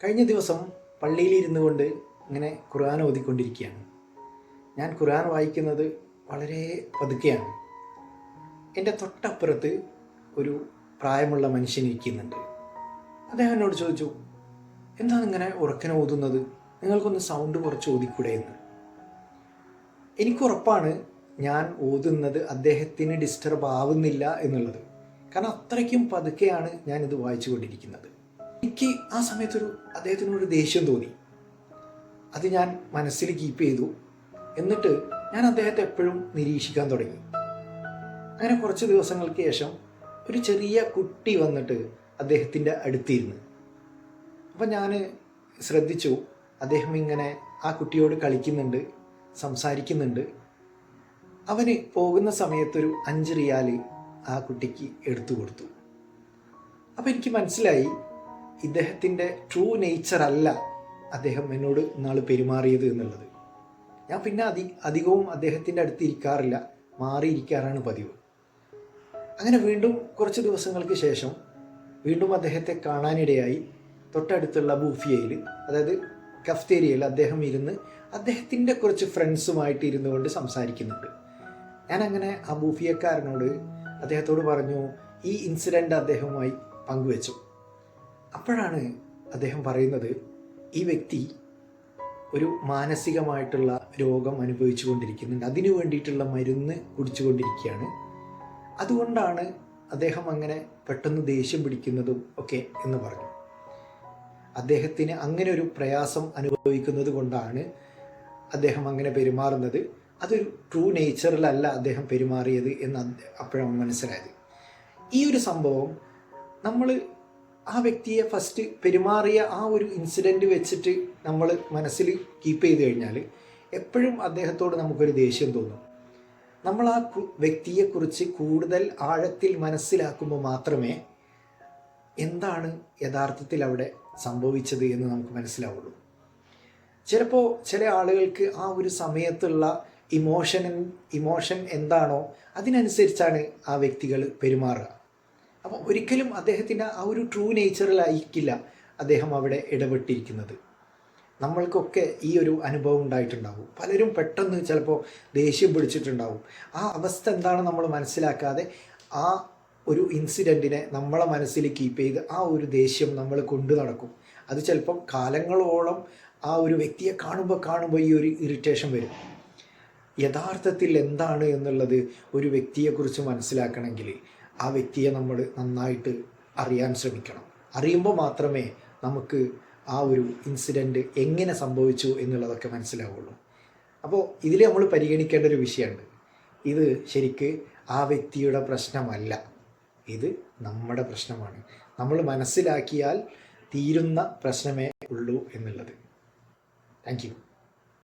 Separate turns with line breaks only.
കഴിഞ്ഞ ദിവസം പള്ളിയിലിരുന്നു കൊണ്ട് ഇങ്ങനെ ഖുർആൻ ഓതിക്കൊണ്ടിരിക്കുകയാണ്. ഞാൻ ഖുർആൻ വായിക്കുന്നത് വളരെ പതുക്കെയാണ്. എൻ്റെ തൊട്ടപ്പുറത്ത് ഒരു പ്രായമുള്ള മനുഷ്യൻ ഇരിക്കുന്നുണ്ട്. അദ്ദേഹം എന്നോട് ചോദിച്ചു, എന്താണ് ഇങ്ങനെ ഉറക്കനെ ഓതുന്നത്? നിങ്ങൾക്കൊന്ന് സൗണ്ട് കുറച്ച് ഓതിക്കൂടെ എന്ന്. എനിക്കുറപ്പാണ് ഞാൻ ഓതുന്നത് അദ്ദേഹത്തിന് ഡിസ്റ്റർബ് ആവുന്നില്ല എന്നുള്ളത്. കാരണം അത്രയ്ക്കും പതുക്കെയാണ് ഞാനിത് വായിച്ചു കൊണ്ടിരിക്കുന്നത്. എനിക്ക് ആ സമയത്തൊരു അദ്ദേഹത്തിനൊരു ദേഷ്യം തോന്നി. അത് ഞാൻ മനസ്സിൽ കീപ്പ് ചെയ്തു. എന്നിട്ട് ഞാൻ അദ്ദേഹത്തെ എപ്പോഴും നിരീക്ഷിക്കാൻ തുടങ്ങി. അങ്ങനെ കുറച്ച് ദിവസങ്ങൾക്ക് ശേഷം ഒരു ചെറിയ കുട്ടി വന്നിട്ട് അദ്ദേഹത്തിൻ്റെ അടുത്തിരുന്ന്. അപ്പം ഞാൻ ശ്രദ്ധിച്ചു, അദ്ദേഹം ഇങ്ങനെ ആ കുട്ടിയോട് കളിക്കുന്നുണ്ട്, സംസാരിക്കുന്നുണ്ട്. അവന് പോകുന്ന സമയത്തൊരു 5 റിയാൽ ആ കുട്ടിക്ക് എടുത്തു കൊടുത്തു. അപ്പം എനിക്ക് മനസ്സിലായി, ഇദ്ദേഹത്തിൻ്റെ ട്രൂ നേച്ചർ അല്ല അദ്ദേഹം എന്നോട് ഇന്നാൾ പെരുമാറിയത് എന്നുള്ളത്. ഞാൻ പിന്നെ അധികവും അദ്ദേഹത്തിൻ്റെ അടുത്ത് ഇരിക്കാറില്ല, മാറിയിരിക്കാറാണ് പതിവ്. അങ്ങനെ വീണ്ടും കുറച്ച് ദിവസങ്ങൾക്ക് ശേഷം വീണ്ടും അദ്ദേഹത്തെ കാണാനിടയായി. തൊട്ടടുത്തുള്ള ബൂഫിയയിൽ, അതായത് കഫ്തേരിയയിൽ അദ്ദേഹം ഇരുന്ന് അദ്ദേഹത്തിൻ്റെ കുറച്ച് ഫ്രണ്ട്സുമായിട്ട് ഇരുന്നു കൊണ്ട് സംസാരിക്കുന്നുണ്ട്. ഞാനങ്ങനെ ആ ബൂഫിയക്കാരനോട് അദ്ദേഹത്തോട് പറഞ്ഞു, ഈ ഇൻസിഡൻ്റ് അദ്ദേഹവുമായി പങ്കുവെച്ചു. അപ്പോഴാണ് അദ്ദേഹം പറയുന്നത്, ഈ വ്യക്തി ഒരു മാനസികമായിട്ടുള്ള രോഗം അനുഭവിച്ചു കൊണ്ടിരിക്കുന്നുണ്ട്, അതിനു വേണ്ടിയിട്ടുള്ള മരുന്ന് കുടിച്ചുകൊണ്ടിരിക്കുകയാണ്. അതുകൊണ്ടാണ് അദ്ദേഹം അങ്ങനെ പെട്ടെന്ന് ദേഷ്യം പിടിക്കുന്നതും ഒക്കെ എന്ന് പറഞ്ഞു. അദ്ദേഹത്തിന് അങ്ങനെ ഒരു പ്രയാസം അനുഭവിക്കുന്നത് കൊണ്ടാണ് അദ്ദേഹം അങ്ങനെ പെരുമാറുന്നത്. അതൊരു ട്രൂ നേച്ചറിലല്ല അദ്ദേഹം പെരുമാറിയത് എന്ന് അപ്പോഴാണ് മനസ്സിലായത്. ഈ ഒരു സംഭവം നമ്മൾ ആ വ്യക്തിയെ ഫസ്റ്റ് പെരുമാറിയ ആ ഒരു ഇൻസിഡൻറ്റ് വെച്ചിട്ട് നമ്മൾ മനസ്സിൽ കീപ്പ് ചെയ്ത് കഴിഞ്ഞാൽ എപ്പോഴും അദ്ദേഹത്തോട് നമുക്കൊരു ദേഷ്യം തോന്നും. നമ്മൾ ആ വ്യക്തിയെക്കുറിച്ച് കൂടുതൽ ആഴത്തിൽ മനസ്സിലാക്കുമ്പോൾ മാത്രമേ എന്താണ് യഥാർത്ഥത്തിൽ അവിടെ സംഭവിച്ചത് എന്ന് നമുക്ക് മനസ്സിലാവുള്ളൂ. ചിലപ്പോൾ ചില ആളുകൾക്ക് ആ ഒരു സമയത്തുള്ള ഇമോഷൻ എന്താണോ അതിനനുസരിച്ചാണ് ആ വ്യക്തികൾ പെരുമാറുക. അപ്പോൾ ഒരിക്കലും അദ്ദേഹത്തിൻ്റെ ആ ഒരു ട്രൂ നേച്ചറിലായിരിക്കില്ല അദ്ദേഹം അവിടെ ഇടപെട്ടിരിക്കുന്നത്. നമ്മൾക്കൊക്കെ ഈ ഒരു അനുഭവം ഉണ്ടായിട്ടുണ്ടാവും. പലരും പെട്ടെന്ന് ചിലപ്പോൾ ദേഷ്യം പിടിച്ചിട്ടുണ്ടാവും. ആ അവസ്ഥ എന്താണ് നമ്മൾ മനസ്സിലാക്കാതെ ആ ഒരു ഇൻസിഡൻറ്റിനെ നമ്മളെ മനസ്സിൽ കീപ്പ് ചെയ്ത് ആ ഒരു ദേഷ്യം നമ്മൾ കൊണ്ടു നടക്കും. അത് ചിലപ്പം കാലങ്ങളോളം ആ ഒരു വ്യക്തിയെ കാണുമ്പോൾ ഈ ഒരു ഇറിറ്റേഷൻ വരും. യഥാർത്ഥത്തിൽ എന്താണ് എന്നുള്ളത് ഒരു വ്യക്തിയെക്കുറിച്ച് മനസ്സിലാക്കണമെങ്കിൽ ആ വ്യക്തിയെ നമ്മൾ നന്നായിട്ട് അറിയാൻ ശ്രമിക്കണം. അറിയുമ്പോൾ മാത്രമേ നമുക്ക് ആ ഒരു ഇൻസിഡൻറ്റ് എങ്ങനെ സംഭവിച്ചു എന്നുള്ളതൊക്കെ മനസ്സിലാവുള്ളൂ. അപ്പോൾ ഇതിൽ നമ്മൾ പരിഗണിക്കേണ്ട ഒരു വിഷയമുണ്ട്. ഇത് ശരിക്ക് ആ വ്യക്തിയുടെ പ്രശ്നമല്ല, ഇത് നമ്മുടെ പ്രശ്നമാണ്. നമ്മൾ മനസ്സിലാക്കിയാൽ തീരുന്ന പ്രശ്നമേ ഉള്ളൂ എന്നുള്ളത്. Thank you.